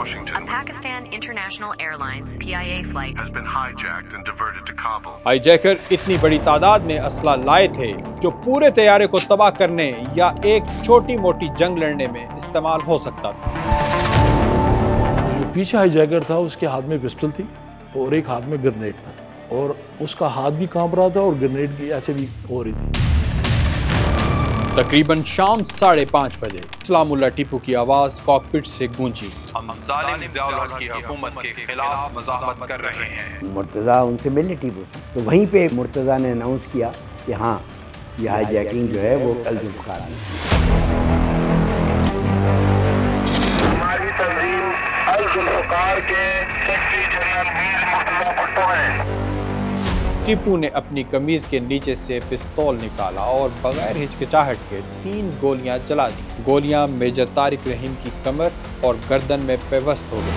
Washington. A Pakistan International Airlines PIA flight has been hijacked and diverted to Kabul. Hijacker इतनी बड़ी तादाद में असला लाए थे जो पूरे तैयारे को तबाह करने या एक छोटी मोटी जंग लड़ने में इस्तेमाल हो सकता था। जो पीछे हाईजैकर था उसके हाथ में पिस्टल थी और एक हाथ में ग्रेनेड था और उसका हाथ भी कांप रहा था और ग्रेनेड की ऐसे भी हो रही थी। तकरीबन शाम 5:30 बजे सलामुल्लाह टीपू की आवाज कॉकपिट से गूंजी। हम जालिम ज़ियाउल हक की हुकूमत के खिलाफ मज़ाहमत कर रहे हैं। मुर्तज़ा उनसे मिले टीपू से, तो वहीं पे मुर्तज़ा ने अनाउंस किया कि हाँ ये हाईजैकिंग जो है वो कल जुल्फ़िकार है। हमारी तंजीम अल जुल्फ़िकार के सेक्रेटरी जनरल मीर मुर्तज़ा भुट्टो हैं। टीपू ने अपनी कमीज के नीचे से पिस्तौल निकाला और बगैर हिचकिचाहट के 3 गोलियां चला दी। गोलियां मेजर तारिक रहीम की कमर और गर्दन में पेवस्त हो गई।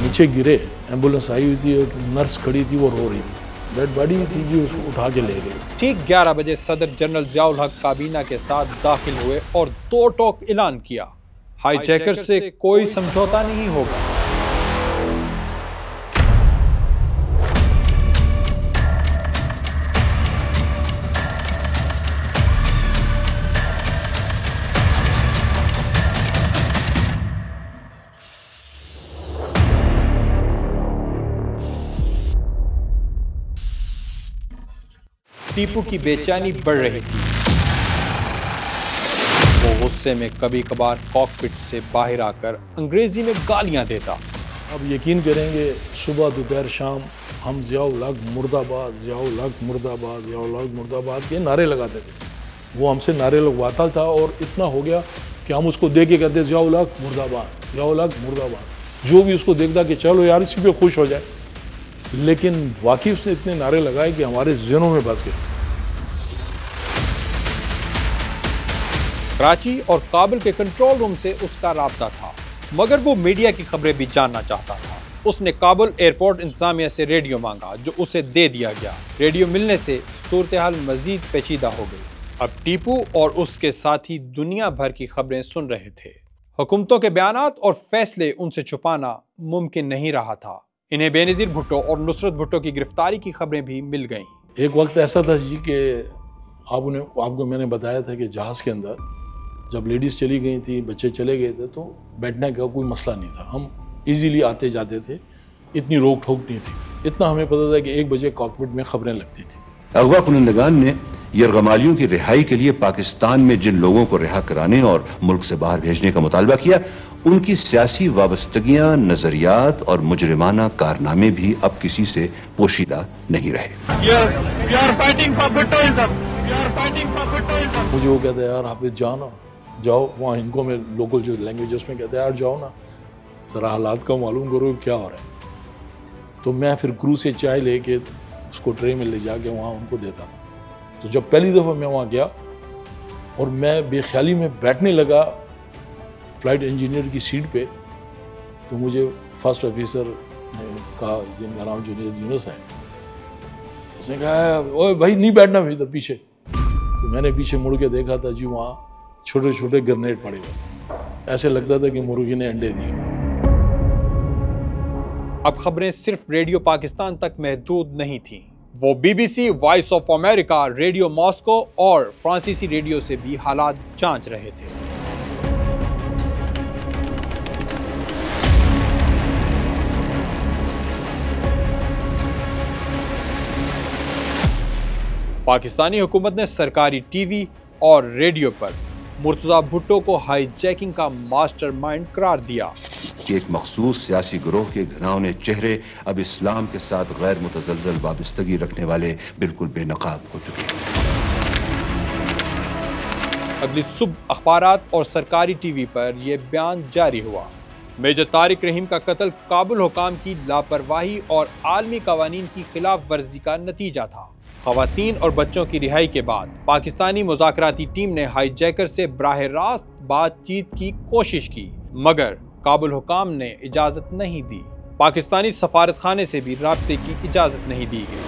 नीचे गिरे, एम्बुलेंस आई हुई थी, एक नर्स खड़ी थी, वो रो रही थी, डेड बॉडी थी जी, उसको उठा के ले गए। ठीक 11 बजे सदर जनरल ज़ियाउल हक काबीना के साथ दाखिल हुए और 2 टोक ऐलान किया, हाईजैकर से कोई समझौता नहीं होगा। टीपू की बेचैनी बढ़ रही थी। वो गुस्से में कभी कभार कॉकपिट से बाहर आकर अंग्रेजी में गालियां देता। अब यकीन करेंगे सुबह दोपहर शाम हम ज़ियाउल हक मुर्दाबाद, ज़ियाउल हक मुर्दाबाद, ज़ियाउल हक मुर्दाबाद के नारे लगाते थे। वो हमसे नारे लगवाता था और इतना हो गया कि हम उसको देख के कहते ज़ियाउल हक मुर्दाबाद, ज़ियाउल हक मुर्दाबाद। जो भी उसको देखता कि चलो यार इसी पे खुश हो जाए, लेकिन वाकई उसने इतने नारे लगाए कि हमारे ज़हनों में बस गए। कराची और काबुल के कंट्रोल रूम से उसका राब्ता था, मगर वो मीडिया की खबरें भी जानना चाहता था। उसने काबुल एयरपोर्ट इंतजामिया से रेडियो मांगा, जो उसे दे दिया गया। रेडियो मिलने से सूरत हाल मजीद पेचीदा हो गई। अब टीपू और उसके साथी दुनिया भर की खबरें सुन रहे थे। हुकूमतों के बयानात और फैसले उनसे छुपाना मुमकिन नहीं रहा था। इन्हें बेनज़ीर भुट्टो और नुसरत भुट्टो की गिरफ्तारी की खबरें भी मिल गईं। एक वक्त ऐसा था जी कि आपको मैंने बताया था कि जहाज़ के अंदर जब लेडीज़ चली गई थी, बच्चे चले गए थे, तो बैठने का कोई मसला नहीं था। हम इजीली आते जाते थे, इतनी रोक ठोक नहीं थी। इतना हमें पता था कि 1 बजे कॉकपिट में खबरें लगती थी। अगवा कुनंदगान ने यरगमालियों की रिहाई के लिए पाकिस्तान में जिन लोगों को रिहा कराने और मुल्क से बाहर भेजने का मुतालबा किया, उनकी सियासी वाबस्तगियां, नजरियात और मुजरिमाना कारनामे भी अब किसी से पोशीदा नहीं रहे। मुझे वो कहते हैं यार हाफिज जाओ, वहाँ इनको में लोकल जो लैंग्वेज उसमें कहते हैं यार जाओ ना, ज़रा हालात का मालूम करो क्या हो रहा है। तो मैं फिर क्रू से चाय लेके उसको ट्रे में ले जाके वहाँ उनको देता। तो जब पहली दफ़ा मैं वहाँ गया और मैं बेख्याली में बैठने लगा फ्लाइट इंजीनियर की सीट पे, तो मुझे फर्स्ट ऑफिसर ने कहा, जिनका नाम जुनैद यूनुस है, उसने कहा ओए भाई नहीं बैठना इधर पीछे। तो मैंने पीछे मुड़ के देखा था जी, वहाँ छोटे छोटे ग्रेनेड पड़े हुए, ऐसे लगता था कि मुर्गी ने अंडे दिए। अब खबरें सिर्फ रेडियो पाकिस्तान तक महदूद नहीं थीं। वो BBC, voice of America, radio Moscow और फ्रांसीसी रेडियो से भी हालात जांच रहे थे। पाकिस्तानी हुकूमत ने सरकारी टीवी और रेडियो पर मुर्तज़ा भुट्टो को हाईजैकिंग का मास्टरमाइंड करार दिया कि एक मखसूस सियासी गिरोह के घिनौने चेहरे अब इस्लाम के साथ गैर मुतज़लज़ल वाबस्तगी रखने वाले बिल्कुल बेनकाब हो चुके हैं। अगली सुबह अखबारात और सरकारी टीवी पर यह बयान जारी हुआ, मेजर तारिक रहीम का कत्ल काबुल हुकाम की लापरवाही और आलमी कवानीन की खिलाफ वर्जी का नतीजा था। खवातीन और बच्चों की रिहाई के बाद पाकिस्तानी मुज़ाकराती टीम ने हाईजैकर से बराह रास्त बातचीत की कोशिश की, मगर काबुल हुकाम ने इजाज़त नहीं दी। पाकिस्तानी सफारत खाने से भी राब्ते की इजाज़त नहीं दी गई।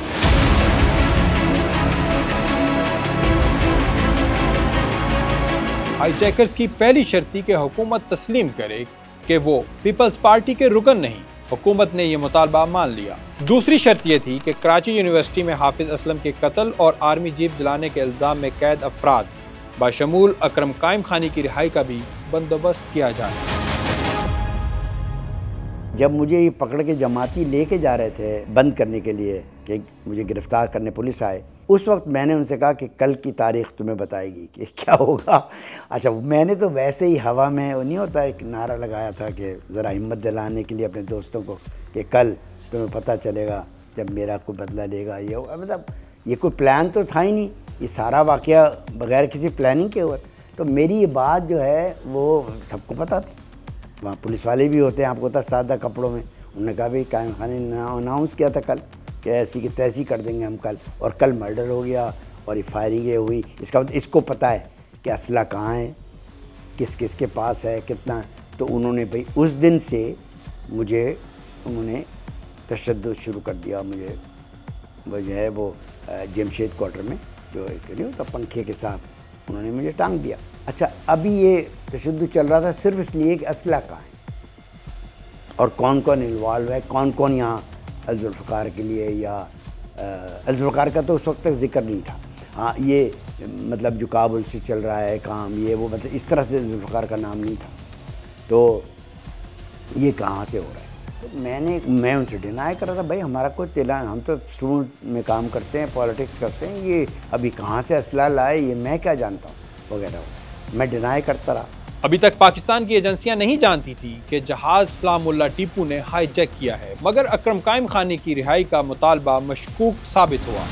हाईजैकर्स की पहली शर्त थी कि हुकूमत तस्लीम करे कि वो पीपल्स पार्टी के रुकन नहीं। हुकूमत ने यह मुतालबा मान लिया। दूसरी शर्त यह थी कि कराची यूनिवर्सिटी में हाफिज असलम के कत्ल और आर्मी जीप जलाने के इल्ज़ाम में कैद अफराद बाशमूल अकरम कायम खानी की रिहाई का भी बंदोबस्त किया जाए। जब मुझे ये पकड़ के जमाती लेके जा रहे थे बंद करने के लिए कि मुझे गिरफ़्तार करने पुलिस आए, उस वक्त मैंने उनसे कहा कि कल की तारीख़ तुम्हें बताएगी कि क्या होगा। अच्छा, मैंने तो वैसे ही हवा में नहीं होता एक नारा लगाया था कि ज़रा हिम्मत दिलाने के लिए अपने दोस्तों को कि कल तुम्हें पता चलेगा जब मेरा कोई बदला लेगा। ये मतलब ये कोई प्लान तो था ही नहीं, ये सारा वाक़या बग़ैर किसी प्लानिंग के हुआ। तो मेरी ये बात जो है वो सबको पता थी। वहाँ पुलिस वाले भी होते हैं, आपको पता, सादा कपड़ों में। उन्होंने कहा भाई कायम खाने ने अनाउंस किया था कल कि ऐसी की तैसी कर देंगे हम कल, और कल मर्डर हो गया और ये फायरिंगें हुई। इसका मतलब इसको पता है कि असला कहाँ है, किस किस के पास है, कितना। तो उन्होंने भाई उस दिन से मुझे उन्होंने तशद्दुद शुरू कर दिया। मुझे वो जो है वो जमशेद क्वार्टर में जो एक नहीं होता पंखे के साथ, उन्होंने मुझे टांग दिया। अच्छा, अभी ये तशद्दुद चल रहा था सिर्फ इसलिए कि असला कहाँ है और कौन कौन इन्वॉल्व है, कौन कौन यहाँ जुल्फ़िकार के लिए, या जुल्फ़िकार का तो उस वक्त तक जिक्र नहीं था। हाँ, ये मतलब जो काबुल से चल रहा है काम, ये वो, मतलब इस तरह से जुल्फ़िकार का नाम नहीं था। तो ये कहाँ से हो रहा है? तो मैं उनसे डिनाई कर रहा था, भाई हमारा कोई तिला, हम तो स्टूडेंट में काम करते हैं, पॉलिटिक्स करते हैं, ये अभी कहाँ से असला लाए ये मैं क्या जानता हूँ वगैरह। मैं डिनाई करता रहा। अभी तक पाकिस्तान की एजेंसियां नहीं जानती थी कि जहाज सलामुल्लाह टीपू ने हाईजैक किया है, मगर अकरम कायम खानी की रिहाई का मुतालबा मशकूक साबित हुआ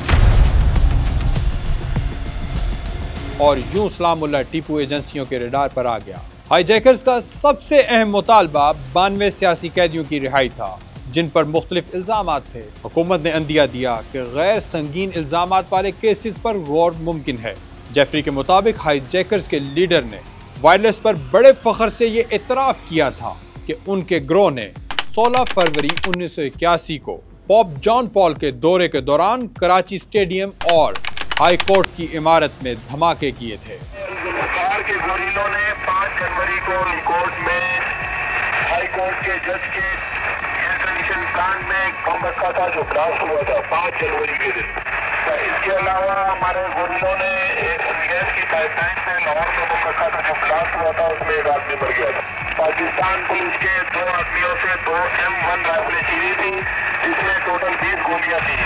और यूं सलामुल्लाह टीपू एजेंसियों के रडार पर आ गया। हाईजैकर्स का सबसे अहम मुतालबा 92 सियासी कैदियों की रिहाई था जिन पर मुख्तलिफ इल्जामात थे। हुकूमत ने अंदिया दिया कि गैर संगीन इल्जामात वाले केसेस पर गौर मुमकिन है। जेफरी के मुताबिक हाईजैकर्स के लीडर ने वायरलेस पर बड़े फख्र से ये इतराफ किया था कि उनके ग्रोह ने 16 फरवरी 1981 को पॉप जॉन पॉल के दौरे के दौरान कराची स्टेडियम और हाई कोर्ट की इमारत में धमाके किए थे। जुल्फ़िकार के गोरीलों ने 5 जनवरी को कोर्ट में हाई कोर्ट के जज के एयरकंडीशन प्लांट में बम रखा था जो ब्लास्ट हुआ था 5 जनवरी के दिन। इसके अलावा हमारे गोरीलों ने एक गैस की पाइपलाइन में लाहौर में बम रखा था जो ब्लास्ट हुआ था, उसमें एक आदमी मर गया था। पाकिस्तान पुलिस के 2 आदमियों से 2 M1 राइफलें छीनी थी जिसमें टोटल 20 गोलियां थी।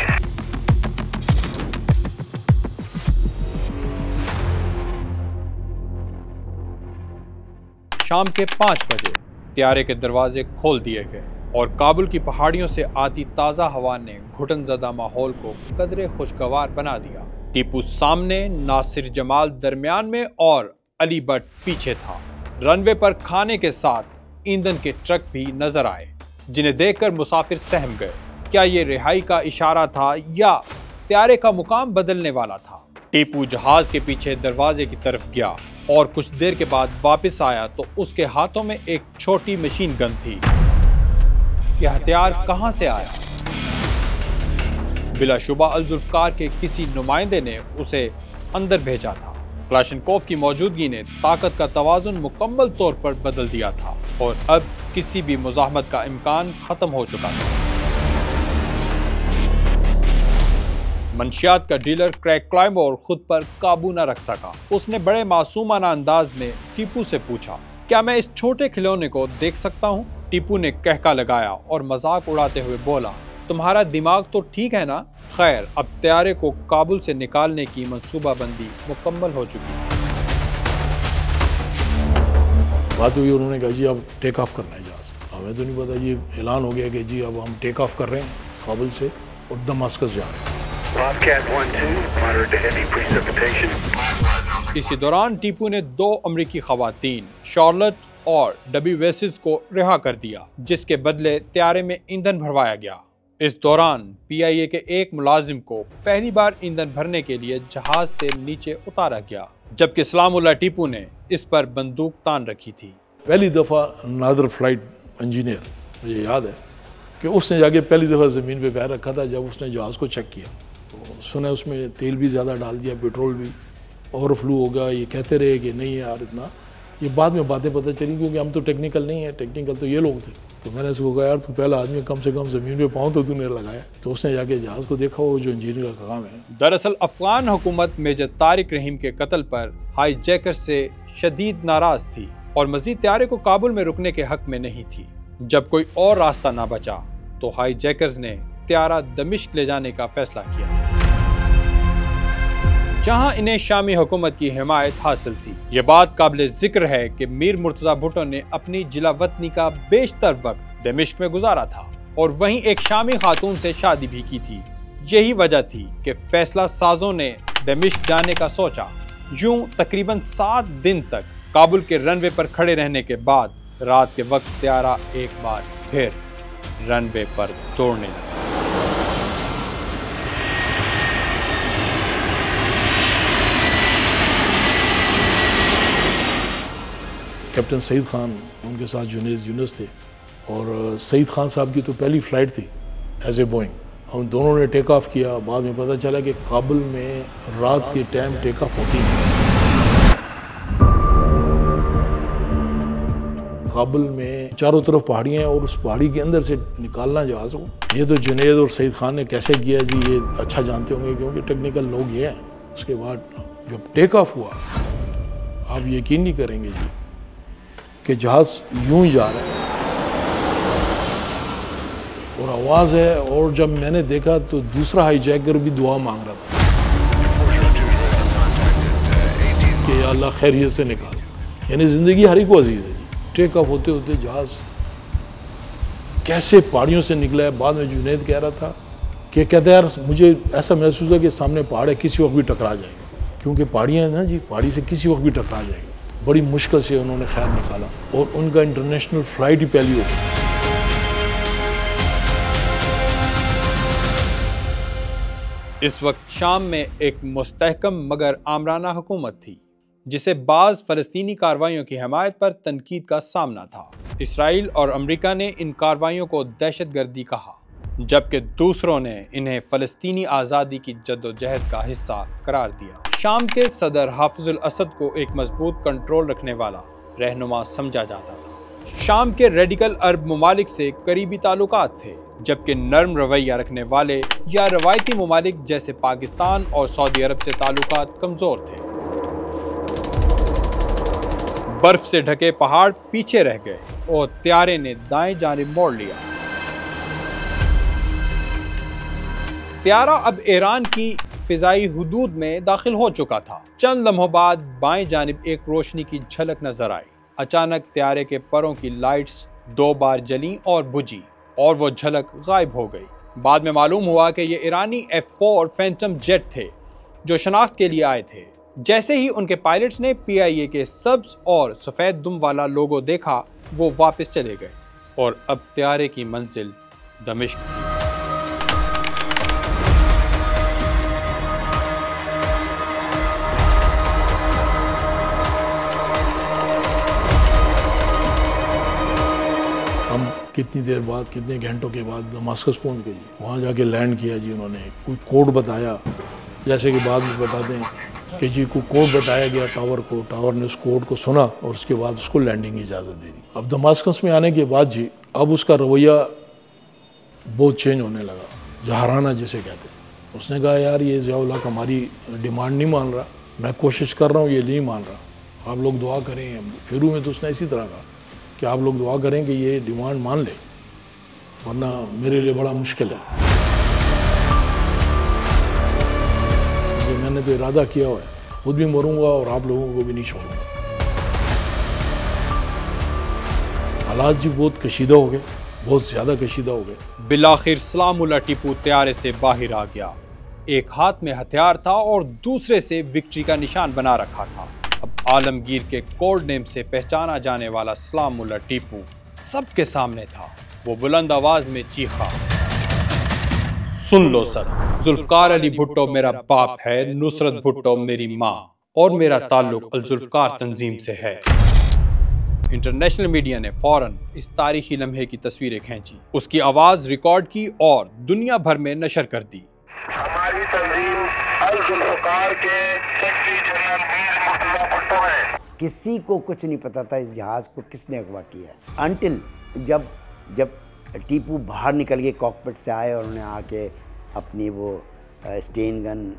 शाम के 5 बजे त्यारे के दरवाजे खोल दिए गए और काबुल की पहाड़ियों से आती ताज़ा हवा ने घुटनज़दा माहौल को कदरे खुशगवार बना दिया। टीपू सामने, नासिर जमाल दरमियान में और अली भट्ट पीछे था। रनवे पर खाने के साथ ईंधन के ट्रक भी नजर आए जिन्हें देखकर मुसाफिर सहम गए। क्या ये रिहाई का इशारा था या त्यारे का मुकाम बदलने वाला था? टीपू जहाज के पीछे दरवाजे की तरफ गया और कुछ देर के बाद वापस आया तो उसके हाथों में एक छोटी मशीन गन थी। यह हथियार कहां से आया? बिलाशुबा अल जुल्फ़िकार के किसी नुमाइंदे ने उसे अंदर भेजा था। क्लाशनकोव की मौजूदगी ने ताकत का तवाज़ुन मुकम्मल तौर पर बदल दिया था और अब किसी भी मुज़ाहमत का इम्कान खत्म हो चुका था। मंशियात का डीलर क्रैग क्लाइमोर खुद पर काबू न रख सका। उसने बड़े मासूमाना अंदाज में टीपू से पूछा, क्या मैं इस छोटे खिलौने को देख सकता हूँ? टीपू ने कहका लगाया और मजाक उड़ाते हुए बोला, तुम्हारा दिमाग तो ठीक है ना? खैर, अब त्यारे को काबुल से निकालने की मंसूबाबंदी मुकम्मल हो चुकी है। बात हुई, उन्होंने कहा जी अब टेक ऑफ करना है जहाज। हमें तो नहीं पता, ये ऐलान हो गया कि जी अब हम टेक ऑफ कर रहे हैं काबुल से और दमास्कस जा रहे हैं। इसी दौरान टीपू ने 2 अमरीकी खवातीन शार्लेट और डबी वेसिस को रिहा कर दिया जिसके बदले त्यारे में ईंधन भरवाया गया। इस दौरान PIA के एक मुलाजिम को पहली बार ईंधन भरने के लिए जहाज से नीचे उतारा गया जबकि सलामुल्लाह टीपू ने इस पर बंदूक तान रखी थी। पहली दफ़ा नादर फ्लाइट इंजीनियर, मुझे याद है कि उसने जाके पहली दफ़ा ज़मीन पे पैर रखा था जब उसने जहाज़ को चेक किया। तो सुना उसमें तेल भी ज़्यादा डाल दिया, पेट्रोल भी ओवरफ्लो होगा, ये कहते रहे कि नहीं यार इतना ये बाद में बातें पता चली, क्योंकि हम तो टेक्निकल नहीं है, टेक्निकल तो ये लोग थे। तो मैंने उसको कहा यार तू पहला आदमी, कम से कम ज़मीन पे पाँव तो तूने लगाया। तो उसने जाके जहाज़ को देखा, वो जो इंजीनियर का काम है। दरअसल अफगान हुकूमत मेजर तारिक रहीम के कत्ल पर हाईजैकर से शदीद नाराज थी और मजीद त्यारे को काबुल में रुकने के हक में नहीं थी। जब कोई और रास्ता ना बचा तो हाईजैकर्स ने त्यारा दमिश्क ले जाने का फैसला किया, जहां इन्हें शामी हुकूमत की हिमायत हासिल थी। ये बात काबिल जिक्र है कि मीर मुर्तजा भुट्टो ने अपनी जिला वतनी का बेशतर वक्त दमिश्क में गुजारा था और वहीं एक शामी खातून से शादी भी की थी। यही वजह थी कि फैसला साजों ने दमिश्क जाने का सोचा। यूं तकरीबन 7 दिन तक काबुल के रनवे पर खड़े रहने के बाद रात के वक्त त्यारा एक बार फिर रनवे पर दौड़ने लगा। कैप्टन सईद खान, उनके साथ जुनेद यूनुस थे, और सईद खान साहब की तो पहली फ़्लाइट थी एज ए बोइंग। हम दोनों ने टेक ऑफ किया। बाद में पता चला कि काबुल में रात के टाइम टेक ऑफ होती है। काबुल में चारों तरफ पहाड़ियाँ हैं और उस पहाड़ी के अंदर से निकालना जहाज़ को, ये तो जुनेद और सईद खान ने कैसे किया जी, ये अच्छा जानते होंगे क्योंकि टेक्निकल लोग ये हैं। उसके बाद जब टेक ऑफ हुआ, आप यकीन नहीं करेंगे जी कि जहाज़ यूं ही जा रहा है और आवाज़ है। और जब मैंने देखा तो दूसरा हाईजैकर भी दुआ मांग रहा था कि या अल्लाह खैरियत से निकाल। यानी ज़िंदगी हर एक को अजीज़ है जी। टेक ऑफ होते होते जहाज़ कैसे पहाड़ियों से निकला है। बाद में जुनेद कह रहा था कि कहते यार मुझे ऐसा महसूस है कि सामने पहाड़ है, किसी वक्त भी टकरा जाएगा, क्योंकि पहाड़ियाँ हैं ना जी, पहाड़ी से किसी वक्त भी टकरा जाएगा। बड़ी मुश्किल से उन्होंने खैर निकाला और उनका इंटरनेशनल फ्लाइट ही पहली हो गई। इस वक्त शाम में एक मुस्तहकम मगर आमराना हुकूमत थी, जिसे बाज़ फ़लस्तीनी कार्रवाइयों की हमायत पर तनकीद का सामना था। इसराइल और अमेरिका ने इन कार्रवाइयों को दहशतगर्दी कहा, जबकि दूसरों ने इन्हें फ़लस्तीनी आज़ादी की जद्दोजहद का हिस्सा करार दिया। शाम के सदर हाफिजुल असद को एक मजबूत कंट्रोल रखने वाला रहनुमा समझा जाता था। शाम के रेडिकल अरब ममालिक से करीबी ताल्लुकात थे, जबकि नर्म रवैया रखने वाले या रवायती ममालिक जैसे पाकिस्तान और सऊदी अरब से ताल्लुकात कमज़ोर थे। बर्फ से ढके पहाड़ पीछे रह गए और त्यारे ने दाएं जानिब मोड़ लिया। त्यारा अब ईरान की फिजाई हुदूद में दाखिल हो चुका था। चंद लम्हों बाद बाएं जानिब एक रोशनी की झलक नजर आई। अचानक त्यारे के परों की लाइट्स 2 बार जली और बुझी और वो झलक गायब हो गई। बाद में मालूम हुआ कि ये ईरानी F4 फैंटम जेट थे जो शनाख्त के लिए आए थे। जैसे ही उनके पायलट्स ने PIA के सब्ज और सफ़ेद दुम वाला लोगो देखा, वो वापस चले गए और अब त्यारे की मंजिल दमिश्क थी। कितनी देर बाद, कितने घंटों के बाद दमास्कस पहुंच गई। वहाँ जाके लैंड किया जी। उन्होंने कोई कोड बताया, जैसे कि बाद में बताते हैं कि जी कोई कोड बताया गया टावर को, टावर ने उस कोड को सुना और उसके बाद उसको लैंडिंग की इजाज़त दे दी। अब दमास्कस में आने के बाद जी अब उसका रवैया बहुत चेंज होने लगा, जहराना जिसे कहते हैं। उसने कहा यार ये ज़िया-उल हक हमारी डिमांड नहीं मान रहा, मैं कोशिश कर रहा हूँ, ये नहीं मान रहा, आप लोग दुआ करें। शुरू में तो उसने इसी तरह कहा कि आप लोग दुआ करें कि ये डिमांड मान ले, वरना मेरे लिए बड़ा मुश्किल है। तो मैंने तो इरादा किया हुआ है, खुद भी मरूंगा और आप लोगों को भी नहीं छोड़ूंगा। हालात जी बहुत कशीदा हो गए, बहुत ज़्यादा कशीदा हो गए। बिलाखिर सलामुल्लाह टीपू त्यारे से बाहर आ गया। एक हाथ में हथियार था और दूसरे से विक्ट्री का निशान बना रखा था। अब आलमगीर के कोड नेम से पहचाना जाने वाला सलामुल्लाह टीपू सबके सामने था। वो बुलंद आवाज में चीखा, सुन लो सब, जुल्फकार अली भुट्टो मेरा बाप है, नुसरत भुट्टो मेरी माँ और मेरा ताल्लुक अल-जुल्फकार तंजीम से है। इंटरनेशनल मीडिया ने फौरन इस तारीखी लम्हे की तस्वीरें खींची, उसकी आवाज रिकॉर्ड की और दुनिया भर में नशर कर दी। हमारी तंजीम अल-जुल्फकार के सेक्रेटरी जनरल मीर मुर्तजा भुट्टो है। किसी को कुछ नहीं पता था इस जहाज़ को किसने अगवा किया है, अनटिल जब टीपू बाहर निकल के कॉकपिट से आए और उन्हें आके अपनी वो स्टेन गन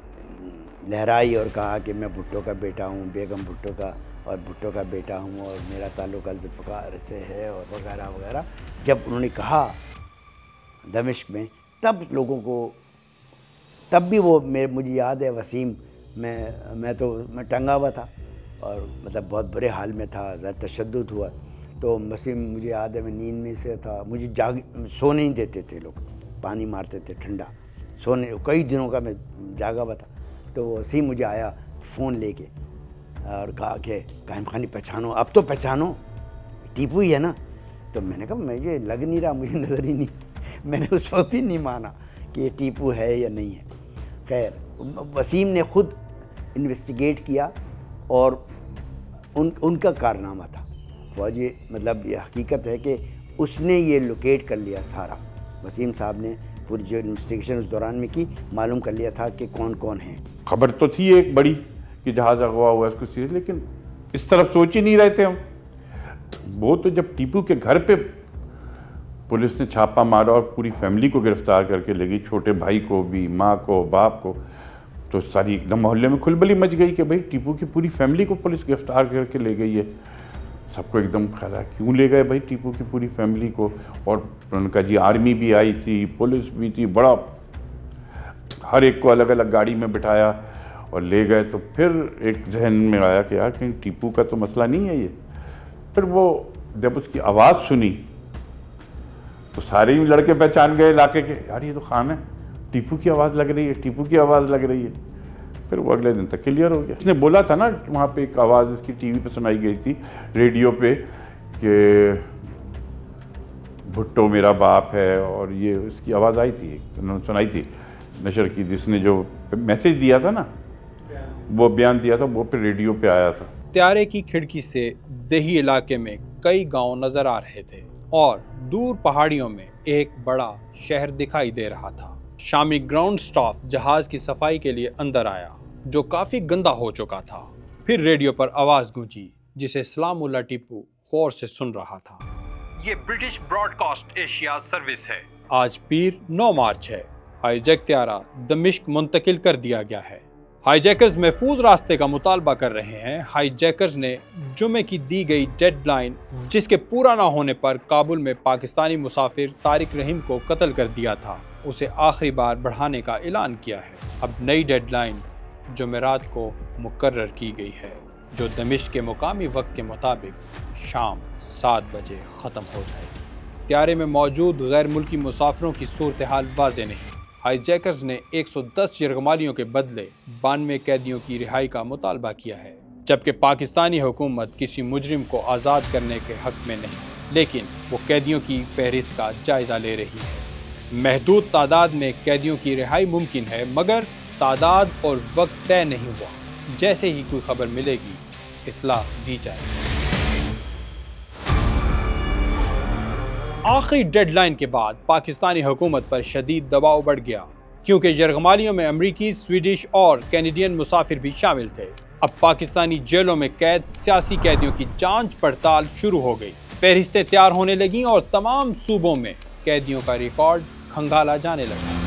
लहराई और कहा कि मैं भुट्टो का बेटा हूँ, बेगम भुट्टो का, और भुट्टो का बेटा हूँ और मेरा ताल्लुक़ ज़ुल्फ़िकार से है और वगैरह वगैरह। जब उन्होंने कहा दमिश्क में, तब लोगों को, तब भी वो मुझे याद है वसीम, मैं टंगा हुआ था और मतलब बहुत बुरे हाल में था, ज़रा तशद्दुद हुआ। तो वसीम, मुझे याद है मैं नींद में से था, मुझे सोने नहीं देते थे लोग, पानी मारते थे ठंडा, सोने कई दिनों का मैं जागा हुआ था। तो वसीम मुझे आया फ़ोन लेके और कहा कि कायम खानी पहचानो, अब तो पहचानो, टीपू ही है ना। तो मैंने कहा मुझे लग नहीं रहा, मुझे नज़र ही नहीं, मैंने उस वक्त ही नहीं माना कि ये टीपू है या नहीं है। खैर, वसीम ने खुद इन्वेस्टिगेट किया और उनका कारनामा था फौजी, मतलब ये हकीकत है कि उसने ये लोकेट कर लिया सारा। वसीम साहब ने पूरी जो इन्वेस्टिगेशन उस दौरान में की, मालूम कर लिया था कि कौन कौन है। खबर तो थी एक बड़ी कि जहाज़ अगवा हुआ है, उसको, लेकिन इस तरफ सोच ही नहीं रहे थे हम। वो तो जब टीपू के घर पे पुलिस ने छापा मारा और पूरी फैमिली को गिरफ्तार करके ले गई, छोटे भाई को भी, माँ को, बाप को, तो सारी एकदम मोहल्ले में खुलबली मच गई कि भाई टीपू की पूरी फैमिली को पुलिस गिरफ्तार करके ले गई है। सबको एकदम ख्याल आया क्यों ले गए भाई टीपू की पूरी फैमिली को। और उनका जी आर्मी भी आई थी, पुलिस भी थी, बड़ा हर एक को अलग अलग गाड़ी में बिठाया और ले गए। तो फिर एक जहन में आया कि यार कहीं टीपू का तो मसला नहीं है ये। फिर वो जब उसकी आवाज़ सुनी तो सारे ही लड़के पहचान गए इलाके के, यार ये तो खान है, टीपू की आवाज़ लग रही है, टीपू की आवाज़ लग रही है। फिर वो अगले दिन तक क्लियर हो गया। इसने बोला था ना, वहाँ पे एक आवाज़ इसकी टीवी पे सुनाई गई थी, रेडियो पे, कि भुट्टो मेरा बाप है, और ये उसकी आवाज़ आई थी, उन्होंने सुनाई थी नशर की, जिसने जो मैसेज दिया था ना, वो बयान दिया था, वो फिर रेडियो पे आया था। त्यारे की खिड़की से देही इलाके में कई गांव नजर आ रहे थे और दूर पहाड़ियों में एक बड़ा शहर दिखाई दे रहा था। शामी ग्राउंड स्टाफ जहाज की सफाई के लिए अंदर आया, जो काफी गंदा हो चुका था। फिर रेडियो पर आवाज गूंजी, जिसे सलामुल्लाह टीपू गौर से सुन रहा था। ये ब्रिटिश ब्रॉडकास्ट एशिया सर्विस है। आज पीर 9 मार्च है। हाईजैक त्यारा दमिश्क मुंतकिल कर दिया गया है। हाईजैकर्स महफूज रास्ते का मुतालबा कर रहे हैं। हाईजैकर्स ने जुमे की दी गई डेडलाइन, जिसके पूरा ना होने पर काबुल में पाकिस्तानी मुसाफिर तारिक रहीम को कत्ल कर दिया था, उसे आखिरी बार बढ़ाने का ऐलान किया है। अब नई डेडलाइन जुमेरात को मुकर्रर की गई है, जो दमिश्क के मुकामी वक्त के मुताबिक शाम 7 बजे ख़त्म हो जाएगी। त्यारे में मौजूद गैर मुल्की मुसाफिरों की सूरत हाल वाज़ेह नहीं। हाईजैकर्स ने 110 यरगमालियों के बदले 92 कैदियों की रिहाई का मुतालबा किया है, जबकि पाकिस्तानी हुकूमत किसी मुजरिम को आज़ाद करने के हक में नहीं, लेकिन वो कैदियों की फहरिस्त का जायज़ा ले रही है। महदूद तादाद में कैदियों की रिहाई मुमकिन है, मगर तादाद और वक्त तय नहीं हुआ। जैसे ही कोई खबर मिलेगी इत्ला दी जाएगी। आखिरी डेडलाइन के बाद पाकिस्तानी हुकूमत पर शदीद दबाव बढ़ गया, क्योंकि यरगमालियों में अमरीकी, स्वीडिश और कैनेडियन मुसाफिर भी शामिल थे। अब पाकिस्तानी जेलों में कैद सियासी कैदियों की जांच पड़ताल शुरू हो गई। फहरिस्तें तैयार होने लगीं और तमाम सूबों में कैदियों का रिकॉर्ड खंगाला जाने लगा।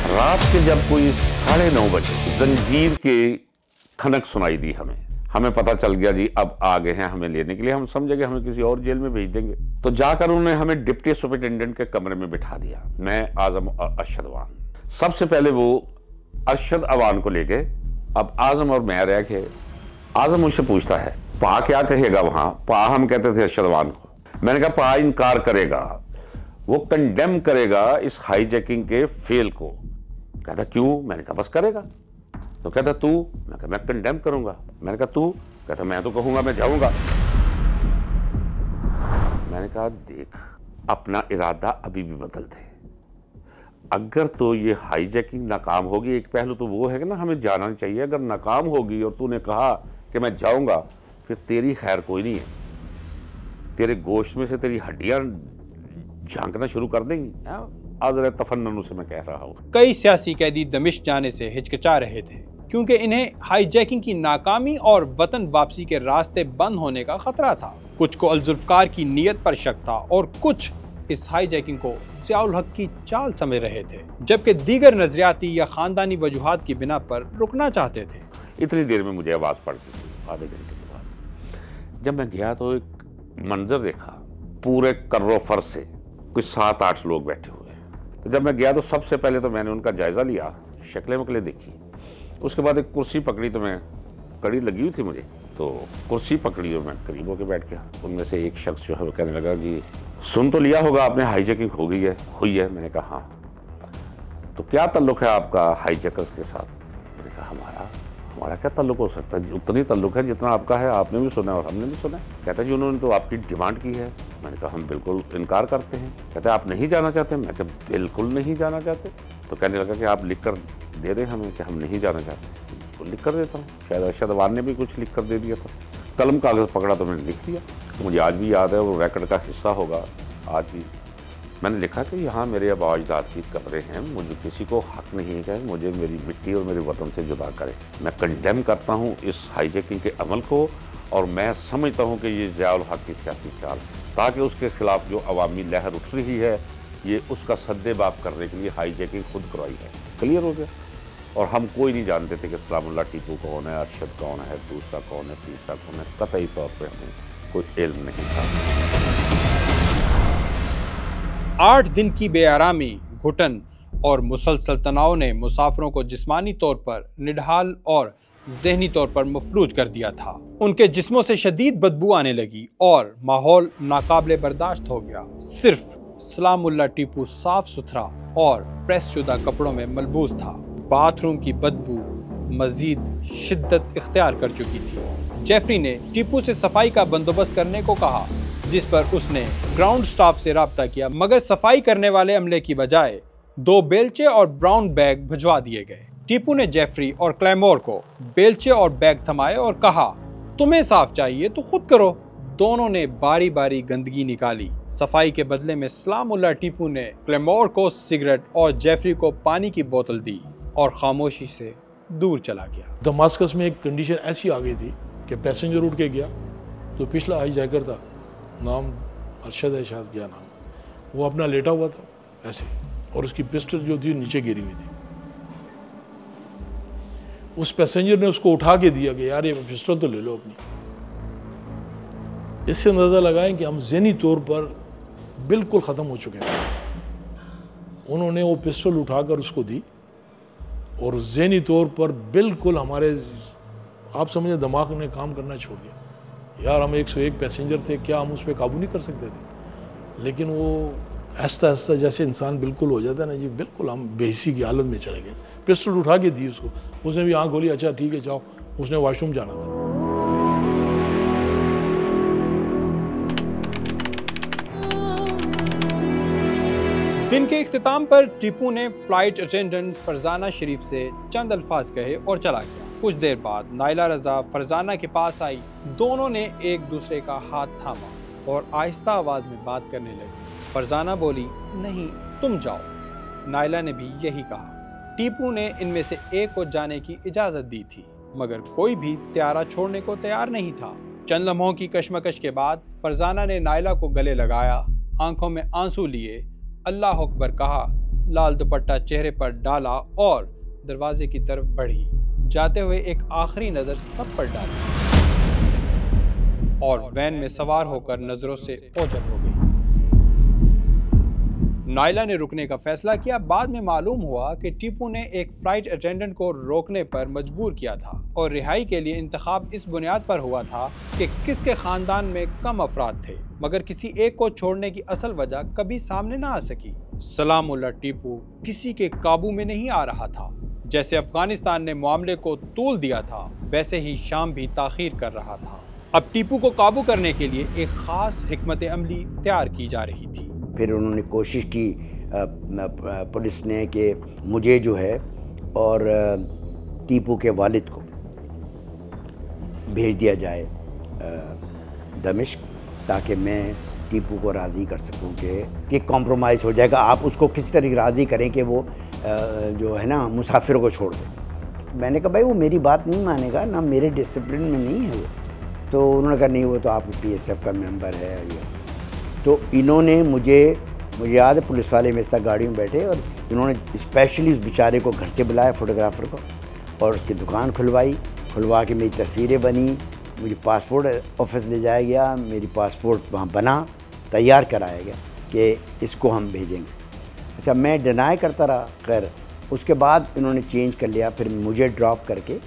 रात के जब कोई 9:30 बजे जंजीर के खनक सुनाई दी, हमें पता चल गया जी अब आ गए हैं हमें लेने के लिए। हम समझे कि हमें किसी और जेल में भेज देंगे। तो जाकर उन्होंने हमें डिप्टी सुपरिटेंडेंट के कमरे में बिठा दिया, मैं, आजम और अरशद अवान। सबसे पहले वो अरशद अवान को लेके, अब आजम और मैं रह के, आजम मुझसे पूछता है पा क्या कहेगा वहां। पा हम कहते थे अरशद अवान को। मैंने कहा पा इनकार करेगा, वो कंडेम करेगा इस हाईजैकिंग के फेल को। कहता क्यों? मैंने कहा बस करेगा। तो कहता तू? मैं कहा मैं कंडेम करूंगा। मैंने कहा तू? कहता मैं तो कहूंगा मैं जाऊंगा। मैंने कहा देख, अपना इरादा अभी भी बदल दे। अगर तो ये हाईजैकिंग नाकाम होगी, एक पहलू तो वो है कि ना हमें जाना चाहिए। अगर नाकाम होगी और तूने कहा कि मैं जाऊंगा, फिर तेरी खैर कोई नहीं है। तेरे गोश्त में से तेरी हड्डियां झांकना शुरू कर देंगी। आज़र तफन्नुन से मैं कह रहा हूँ। कई सियासी कैदी दमिश्क जाने से हिचकिचा रहे थे। क्योंकि इन्हें हाईजैकिंग की नाकामी और वतन वापसी के रास्ते बंद होने का खतरा था। कुछ को अल-जुल्फ़कार की नीयत पर शक था और कुछ इस हाईजैकिंग को ज़ियाउल हक की चाल समझ रहे थे, जबकि दीगर नजरियाती या खानदानी वजूहात की बिना पर रुकना चाहते थे। इतनी देर में मुझे आवाज़ पड़ती थी, आधे घंटे के बाद। जब मैं गया तो एक मंजर देखा, पूरे कर्रो फर से कुछ 7-8 लोग बैठे हुए हैं। तो जब मैं गया तो सबसे पहले तो मैंने उनका जायज़ा लिया, शक्लें वकलें देखी। उसके बाद एक कुर्सी पकड़ी, तो मैं कड़ी लगी हुई थी मुझे, तो कुर्सी पकड़ी और मैं करीब होकर बैठ गया। उनमें से एक शख्स जो है वो कहने लगा कि सुन तो लिया होगा आपने, हाईजैकिंग हुई है। मैंने कहा हाँ। तो क्या ताल्लुक़ है आपका हाईजैकर्स के साथ? मैंने कहा हमारा क्या ताल्लुक़ हो सकता है, उतनी ताल्लुक़ है जितना आपका है। आपने भी सुना और हमने भी सुना। कहता है जी उन्होंने तो आपकी डिमांड की है। मैंने कहा हम बिल्कुल इनकार करते हैं। कहते हैं आप नहीं जाना चाहते? मैं कहा बिल्कुल नहीं जाना चाहते। तो कहने लगा कि आप लिख कर दे दें हमें कि हम नहीं जाना चाहते। तो लिख कर देता हूँ। शायद अरशद अवान ने भी कुछ लिख कर दे दिया था। कलम कागज़ पकड़ा तो मैंने लिख दिया। तो मुझे आज भी याद है, वो रिकॉर्ड का हिस्सा होगा आज भी। मैंने लिखा कि यहाँ मेरे अब अजदाद की कब्रें हैं, मुझे किसी को हक नहीं है कि मुझे मेरी मिट्टी और मेरे वतन से जुदा करे। मैं कंडेम करता हूँ इस हाईजैकिंग के अमल को, और मैं समझता हूँ कि ये ज़ियाउल हक की सियासी चाल, ताकि उसके खिलाफ जो अवामी लहर उठ रही है, ये उसका सद्देबाब करने के लिए हाईजैकिंग खुद करवाई है। क्लियर हो गया। और हम कोई नहीं जानते थे कि सलामुल्लाह टीपू कौन है, अरशद कौन है, दूसरा कौन है, तीसरा कौन है। कतई तौर पर हमें कोई इल्म नहीं था। 8 दिन की बेआरामी, घुटन और मुसलसल तनाव ने मुसाफिरों को जिस्मानी तौर पर निढाल और ज़हनी तौर पर मफलूज कर दिया था। उनके जिस्मों से शदीद बदबू आने लगी और माहौल नाकाबिले बर्दाश्त हो गया। सिर्फ सलामुल्लाह टीपू साफ सुथरा और प्रेस शुदा कपड़ों में मलबूस था। बाथरूम की बदबू मजीद शिद्दत इख्तियार कर चुकी थी। जेफरी ने टीपू से सफाई का बंदोबस्त करने को कहा, जिस पर उसने ग्राउंड स्टाफ से राब्ता किया, मगर सफाई करने वाले अमले की बजाय 2 बेलचे और ब्राउन बैग भिजवा दिए गए। टीपू ने जेफरी और क्लेमोर को बेलचे और बैग थमाए और कहा, तुम्हें साफ चाहिए तो खुद करो। दोनों ने बारी बारी गंदगी निकाली। सफाई के बदले में सलामुल्लाह टीपू ने क्लेमोर को सिगरेट और जेफरी को पानी की बोतल दी और खामोशी से दूर चला गया। दमास्कस में एक कंडीशन ऐसी आ गई थी कि पैसेंजर उठ के गया तो पिछला हाईजैकर था, नाम अरशद है शायद, क्या नाम, वो अपना लेटा हुआ था ऐसे, और उसकी पिस्टल जो थी नीचे गिरी हुई थी। उस पैसेंजर ने उसको उठा के दिया कि यार ये पिस्टल तो ले लो अपनी। इससे अंदाज़ा लगाएं कि हम ज़हनी तौर पर बिल्कुल ख़त्म हो चुके हैं। उन्होंने वो पिस्टल उठाकर उसको दी और ज़हनी तौर पर बिल्कुल हमारे, आप समझे, दिमाग ने काम करना छोड़ दिया। यार हम 101 पैसेंजर थे, क्या हम उस पर काबू नहीं कर सकते थे? लेकिन वो आहिस्ता आहिस्ता जैसे इंसान बिल्कुल हो जाता है ना जी, बिल्कुल हम बेहिसी की हालत में चले गए। पिस्टल उठा के दी उसको, उसने भी आँख खोली, अच्छा ठीक है जाओ, उसने वॉशरूम जाना था। दिन के इख्तिताम पर टीपू ने फ्लाइट अटेंडेंट फरजाना शरीफ से चंद अल्फाज कहे और चला गया। कुछ देर बाद नाइला रजा फरजाना के पास आई। दोनों ने एक दूसरे का हाथ थामा और आहिस्ता आवाज में बात करने लगी। फरजाना बोली, नहीं तुम जाओ। नाइला ने भी यही कहा। टीपू ने इनमें से एक को जाने की इजाजत दी थी, मगर कोई भी त्यारा छोड़ने को तैयार नहीं था। चंद लम्हों की कशमकश के बाद फरजाना ने नाइला को गले लगाया, आंखों में आंसू लिए, अल्लाह अकबर कहा, लाल दुपट्टा चेहरे पर डाला और दरवाजे की तरफ बढ़ी। जाते हुए एक आखिरी नजर सब पर डाली और वैन में सवार होकर नजरों से ओझल हो गई। नाइला ने रुकने का फैसला किया। बाद में मालूम हुआ कि टीपू ने एक फ्लाइट अटेंडेंट को रोकने पर मजबूर किया था और रिहाई के लिए इंतखाब इस बुनियाद पर हुआ था कि किसके खानदान में कम अफराद थे, मगर किसी एक को छोड़ने की असल वजह कभी सामने ना आ सकी। सलामुल्लाह टीपू किसी के काबू में नहीं आ रहा था। जैसे अफगानिस्तान ने मामले को तूल दिया था, वैसे ही शाम भी ताखीर कर रहा था। अब टीपू को काबू करने के लिए एक खास हिकमत अमली तैयार की जा रही थी। फिर उन्होंने कोशिश की पुलिस ने कि मुझे जो है और टीपू के वालिद को भेज दिया जाए दमिश्क, ताकि मैं टीपू को राज़ी कर सकूं कि कॉम्प्रोमाइज़ हो जाएगा। आप उसको किस तरह राज़ी करें कि वो जो है ना मुसाफिरों को छोड़ दें। मैंने कहा भाई वो मेरी बात नहीं मानेगा ना, मेरे डिसिप्लिन में नहीं है वो। तो उन्होंने कहा नहीं वो तो आपके PSF का मेंबर है ये। तो इन्होंने मुझे याद है पुलिस वाले मेरे साथ गाड़ी में बैठे और इन्होंने स्पेशली उस बेचारे को घर से बुलाया, फोटोग्राफर को, और उसकी दुकान खुलवा के मेरी तस्वीरें बनी, मुझे पासपोर्ट ऑफिस ले जाया गया, मेरी पासपोर्ट वहाँ बना, तैयार कराया गया कि इसको हम भेजेंगे। अच्छा, मैं डिनाई करता रहा। खैर उसके बाद इन्होंने चेंज कर लिया, फिर मुझे ड्रॉप करके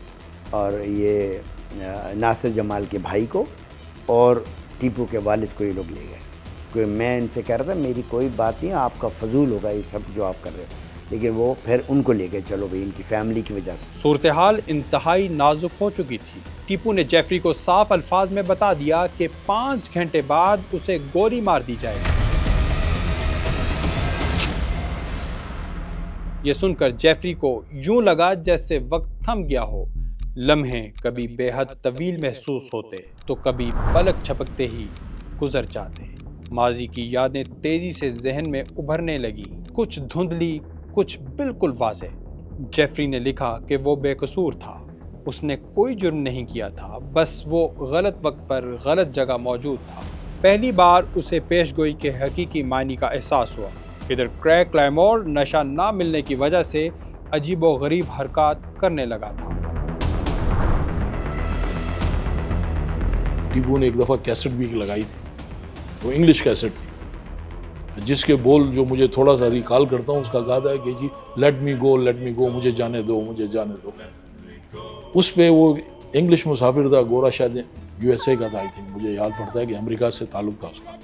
और ये नासिर जमाल के भाई को और टीपू के वालिद को ये लोग ले गए। क्योंकि मैं इनसे कह रहा था मेरी कोई बात नहीं, आपका फजूल होगा ये सब जो आप कर रहे हो, लेकिन वो फिर उनको ले गए, चलो भाई इनकी फैमिली की वजह से। सूरत हाल इंतहाई नाजुक हो चुकी थी। टीपू ने जेफरी को साफ अल्फाज में बता दिया कि 5 घंटे बाद उसे गोली मार दी जाएगी। ये सुनकर जेफरी को यूं लगा जैसे वक्त थम गया हो। लम्हे कभी बेहद तवील महसूस होते तो कभी पलक झपकते ही गुजर जाते। माजी की यादें तेजी से जहन में उभरने लगी, कुछ धुंधली, कुछ बिल्कुल वाज़ेह। जेफरी ने लिखा कि वो बेकसूर था, उसने कोई जुर्म नहीं किया था, बस वो गलत वक्त पर गलत जगह मौजूद था। पहली बार उसे पेशगोई के हकीकी मायने का एहसास हुआ। इधर क्रैक क्लाइमोर नशा ना मिलने की वजह से अजीबो गरीब हरकत करने लगा था। टीपू ने एक दफ़ा कैसेट भी लगाई थी, वो इंग्लिश कैसेट थी, जिसके बोल जो मुझे थोड़ा सा रिकॉल करता हूँ, उसका गाता है कि जी लेट मी गो, मुझे जाने दो, मुझे जाने दो। उस पे वो इंग्लिश मुसाफिर था, गोरा, शायद USA का था, आई थिंक, मुझे याद पड़ता है कि अमेरिका से ताल्लुक़ था उसका।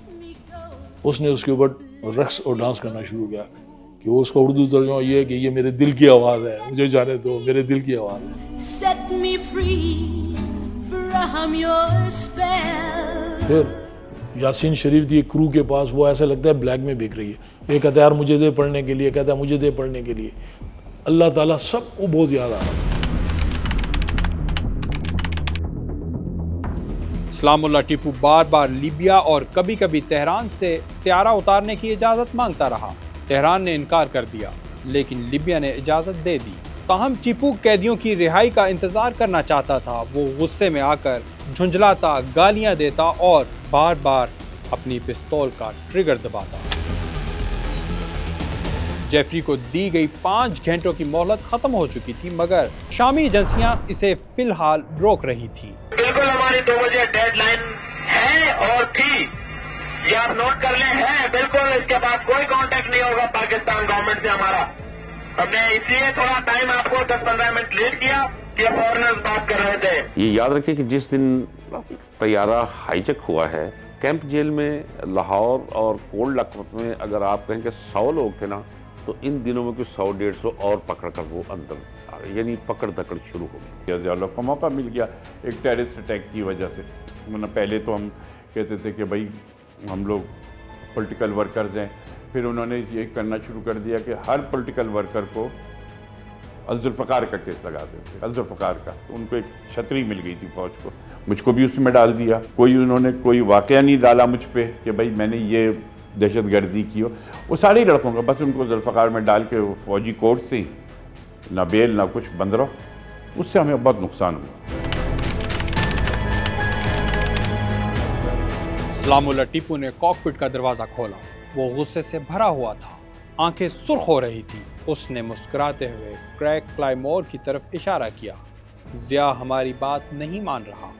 उसने उसके ऊपर रक्स और डांस करना शुरू किया कि वो उसका उर्दू तर्जुमा ये है कि ये मेरे दिल की आवाज़ है, मुझे जाने दो, मेरे दिल की आवाज़ है। Set me free, for I'm your spell। फिर यासीन शरीफ थी क्रू के पास, वो ऐसा लगता है ब्लैक में बिक रही है। ये कहता है यार मुझे दे पढ़ने के लिए, कहता है मुझे दे पढ़ने के लिए। अल्लाह ताला सबको बहुत याद आ रहा है। सलामुल्लाह टीपू बार बार लीबिया और कभी कभी तेहरान से त्यारा उतारने की इजाज़त मांगता रहा। तेहरान ने इनकार कर दिया, लेकिन लीबिया ने इजाज़त दे दी। ताहम टीपू कैदियों की रिहाई का इंतज़ार करना चाहता था। वो गुस्से में आकर झुंझलाता, गालियां देता और बार बार अपनी पिस्तौल का ट्रिगर दबाता। जेफरी को दी गई 5 घंटों की मोहलत खत्म हो चुकी थी, मगर शामी एजेंसियां इसे फिलहाल रोक रही थी। बिल्कुल हमारी 2 बजे डेडलाइन है और थी, ये आप नोट कर लें, है बिल्कुल। इसके बाद कोई कांटेक्ट नहीं होगा पाकिस्तान गवर्नमेंट से हमारा। हमने इसलिए थोड़ा टाइम आपको 10-15 मिनट लेट किया कि फॉरेनर्स बात कर रहे थे। ये याद रखिए कि जिस दिन तैयारा हाईजैक हुआ है, कैंप जेल में लाहौर और कोल्ड लखपत में अगर आप कहें कि 100 लोग थे ना, तो इन दिनों में कुछ 100-150 और पकड़ कर वो अंदर आ गए, यानी पकड़ दकड़ शुरू हो गई। ज़्यादा को मौका मिल गया एक टेररिस्ट अटैक की वजह से। मतलब पहले तो हम कहते थे कि भाई हम लोग पॉलिटिकल वर्कर्स हैं, फिर उन्होंने ये करना शुरू कर दिया कि हर पॉलिटिकल वर्कर को जुल्फ़िकार का केस लगाते थे, जुल्फ़िकार का। तो उनको एक छतरी मिल गई थी फौज को, मुझको भी उसमें डाल दिया। उन्होंने कोई वाक़या नहीं डाला मुझ पे कि भाई मैंने ये दहशत गर्दी की हो। वो सारे ही लड़कों का बस उनको जुल्फ़िकार में डाल के फौजी कोर्ट से ना बेल ना कुछ बंद रहो, उससे हमें बहुत नुकसान हुआ। सलामुल्लाह टीपू ने कॉकपिट का दरवाज़ा खोला। वो गुस्से से भरा हुआ था, आंखें सुर्ख हो रही थी। उसने मुस्कुराते हुए क्रैक क्लाइमोर की तरफ इशारा किया। ज़िया हमारी बात नहीं मान रहा,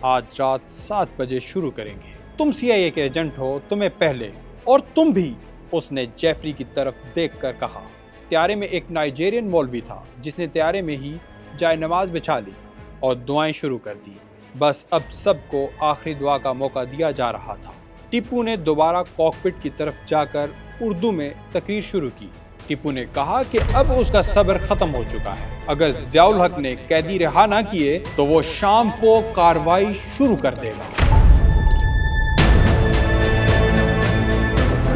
आज रात 7 बजे शुरू करेंगे। तुम CIA के एजेंट हो, तुम्हें पहले, और तुम भी। उसने जेफरी की तरफ देखकर कहा। त्यारे में एक नाइजेरियन मौलवी था जिसने त्यारे में ही जाए नमाज बिछा ली और दुआएं शुरू कर दी। बस अब सबको आखिरी दुआ का मौका दिया जा रहा था। टीपू ने दोबारा कॉकपिट की तरफ जाकर उर्दू में तकरीर शुरू की। टीपू ने कहा कि अब उसका सब्र खत्म हो चुका है। अगर ज़ियाउल हक ने कैदी रिहा ना किए तो वो शाम को कार्रवाई शुरू कर देगा।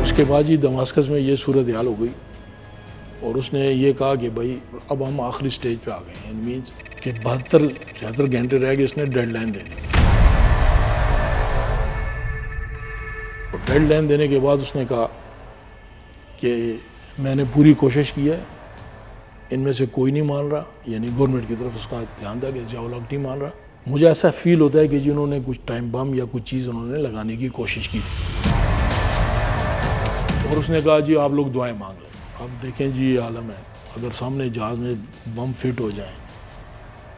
उसके बाद ही दमास्कस में ये सूरत हाल हो गई और उसने ये कहा कि भाई अब हम आखिरी स्टेज पे आ गए हैं। मीन्स कि 72-76 घंटे रह गए, इसने डेडलाइन दे दी। डेडलाइन देने के बाद उसने कहा कि मैंने पूरी कोशिश की है इनमें से कोई नहीं मान रहा, यानी गवर्नमेंट की तरफ उसका ध्यान था कि ज़ियाउल हक नहीं मान रहा। मुझे ऐसा फील होता है कि जिन्होंने कुछ टाइम बम या कुछ चीज़ उन्होंने लगाने की कोशिश की और उसने कहा जी आप लोग दुआएं मांग लें। अब देखें जी ये आलम है, अगर सामने जहाज़ में बम फिट हो जाए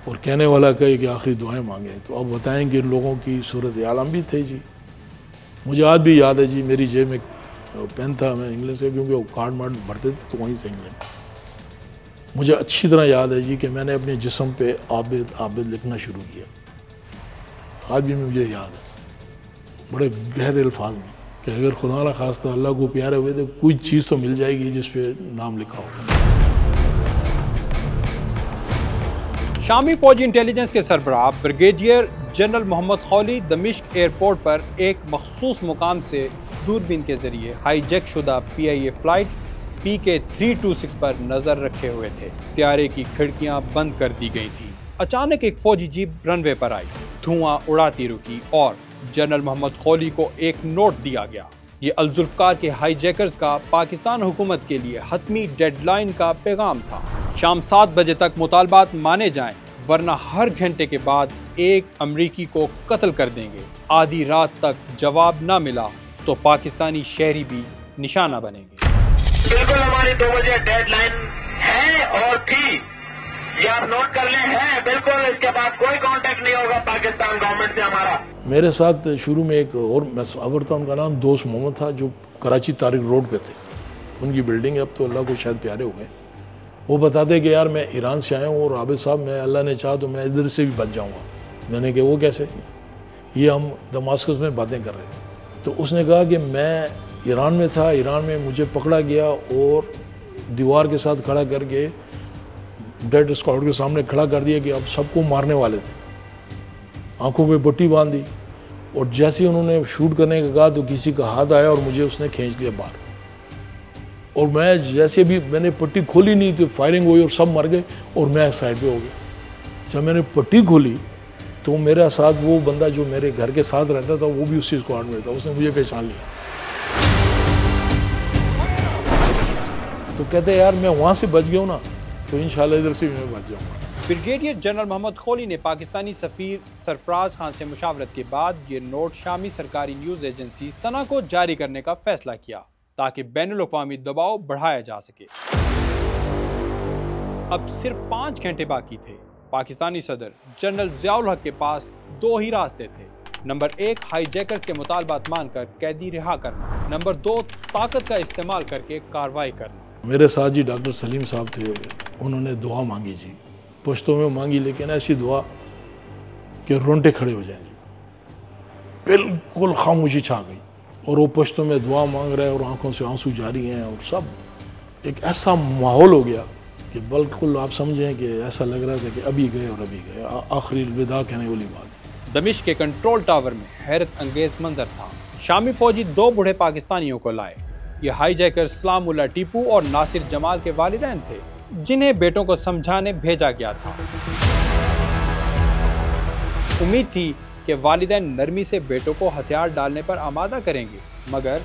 और कहने वाला कहे कि आखिरी दुआएं मांगे, तो अब बताएं कि इन लोगों की सूरत आलम भी थे जी। मुझे आज भी याद है जी, मेरी जेब में पेन था, मैं इंग्लैंड से, क्योंकि वो कार्ड मार्ड भरते थे तो वहीं से इंग्लैंड। मुझे अच्छी तरह याद है जी कि मैंने अपने जिस्म पे आबिद आबिद लिखना शुरू किया। आज भी मुझे याद है बड़े गहरे अल्फाज में कि अगर खुदा न खास्ता अल्लाह को प्यारे हुए तो कोई चीज़ तो मिल जाएगी जिस पे नाम लिखा हो। शामी फौजी इंटेलिजेंस के सरबराह ब्रिगेडियर जनरल मोहम्मद खौली दमिश्क एयरपोर्ट पर एक मखसूस मुकाम से दूरबीन के जरिए हाईजैक शुदा PIA फ्लाइट PK-326 पर नजर रखे हुए थे। त्यारे की खिड़कियां बंद कर दी गई थी। अचानक एक फौजी जीप रनवे पर आई, धुआं उड़ाती रुकी और जनरल मोहम्मद खौली को एक नोट दिया गया। ये अल-जुल्फकार के हाईजैकर्स का पाकिस्तान हुकूमत के लिए हतमी डेडलाइन का पैगाम था। शाम 7 बजे तक मुतालबात माने जाएं, वरना हर घंटे के बाद एक अमरीकी को कत्ल कर देंगे। आधी रात तक जवाब न मिला तो पाकिस्तानी शहरी भी निशाना बनेंगे। बिल्कुल हमारी 2 बजे डेडलाइन है और थी, ये आप नोट कर लें, है बिल्कुल। इसके बाद कोई कांटेक्ट नहीं होगा पाकिस्तान गवर्नमेंट से हमारा। मेरे साथ शुरू में एक और मसवर था, उनका नाम दोस्त मोहम्मद था, जो कराची तारिक रोड पे थे। उनकी बिल्डिंग अब तो अल्लाह को शायद प्यारे हो गए। वो बताते कि यार मैं ईरान से आया हूँ और आबिद साहब मैं अल्लाह ने चाहा तो मैं इधर से भी बच जाऊँगा। मैंने कहा वो कैसे? ये हम दमास्कस में बातें कर रहे थे। तो उसने कहा कि मैं ईरान में था, ईरान में मुझे पकड़ा गया और दीवार के साथ खड़ा करके डेड स्क्वाड के सामने खड़ा कर दिया कि अब सबको मारने वाले थे। आंखों पे पट्टी बांध दी और जैसे ही उन्होंने शूट करने का कहा तो किसी का हाथ आया और मुझे उसने खींच लिया बाहर। और मैं जैसे भी मैंने पट्टी खोली नहीं तो फायरिंग हुई और सब मर गए और मैं साइड पे हो गया। जब मैंने पट्टी खोली तो मेरा साथ वो बंदा जो मेरे घर के साथ रहता था वो भी उसी स्क्वाड में था, उसने मुझे पहचान लिया। तो कहते यार मैं वहाँ से बच गया हूँ ना, तो इंशाल्लाह इधर से भी मैं बच जाऊँगा। ब्रिगेडियर जनरल मोहम्मद खौली ने पाकिस्तानी सफीर सरफराज खान से मुशावरत के बाद ये नोट शामी सरकारी न्यूज एजेंसी सना को जारी करने का फैसला किया ताकि बैनुल-अक़वामी दबाव बढ़ाया जा सके। अब सिर्फ 5 घंटे बाकी थे। पाकिस्तानी सदर जनरल ज़ियाउल हक के पास 2 ही रास्ते थे। नंबर 1 हाईजैकर्स के मुतालबात मानकर कैदी रिहा करना, नंबर 2 ताकत का इस्तेमाल करके कार्रवाई करना। मेरे साथ जी डॉक्टर सलीम साहब थे, उन्होंने दुआ मांगी जी, पुश्तों में मांगी, लेकिन ऐसी दुआ कि रोंटे खड़े हो जाएं जी। बिल्कुल खामोशी छा गई और वो पुश्तों में दुआ मांग रहे हैं और आंखों से आंसू जारी हैं और सब एक ऐसा माहौल हो गया कि बिल्कुल आप समझें कि ऐसा लग रहा था कि अभी गए और अभी गए, आखिरी विदा कहने वाली बात। दमिश्क के कंट्रोल टावर में हैरत अंगेज मंजर था। शामी फौजी 2 बूढ़े पाकिस्तानियों को लाए। ये हाईजैकर सलामुल्लाह टीपू और नासिर जमाल के वालिदैन थे, जिन्हें बेटों को समझाने भेजा गया था। उम्मीद थी कि वालिदैन नरमी से बेटों को हथियार डालने पर आमादा करेंगे, मगर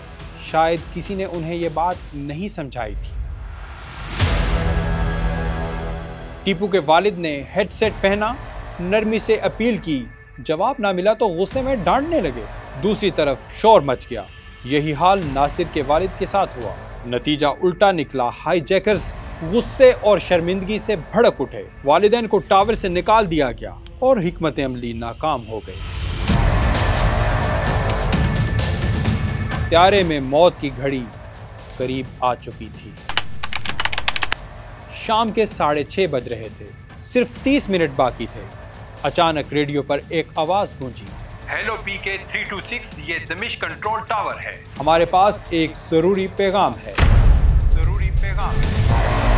शायद किसी ने उन्हें यह बात नहीं समझाई थी। टीपू के वालिद ने हेडसेट पहना, नरमी से अपील की, जवाब ना मिला तो गुस्से में डांटने लगे। दूसरी तरफ शोर मच गया। यही हाल नासिर के वालिद के साथ हुआ। नतीजा उल्टा निकला। हाईजैकर्स गुस्से और शर्मिंदगी से भड़क उठे। वालिदैन को टावर से निकाल दिया गया और हिकमत अमली नाकाम हो गई। त्यारे में मौत की घड़ी करीब आ चुकी थी। शाम के 6:30 बज रहे थे। सिर्फ 30 मिनट बाकी थे। अचानक रेडियो पर एक आवाज गूंजी। हेलो PK-326, ये दमिश्क कंट्रोल टावर है। हमारे पास एक जरूरी पैगाम है। जरूरी पैगाम है।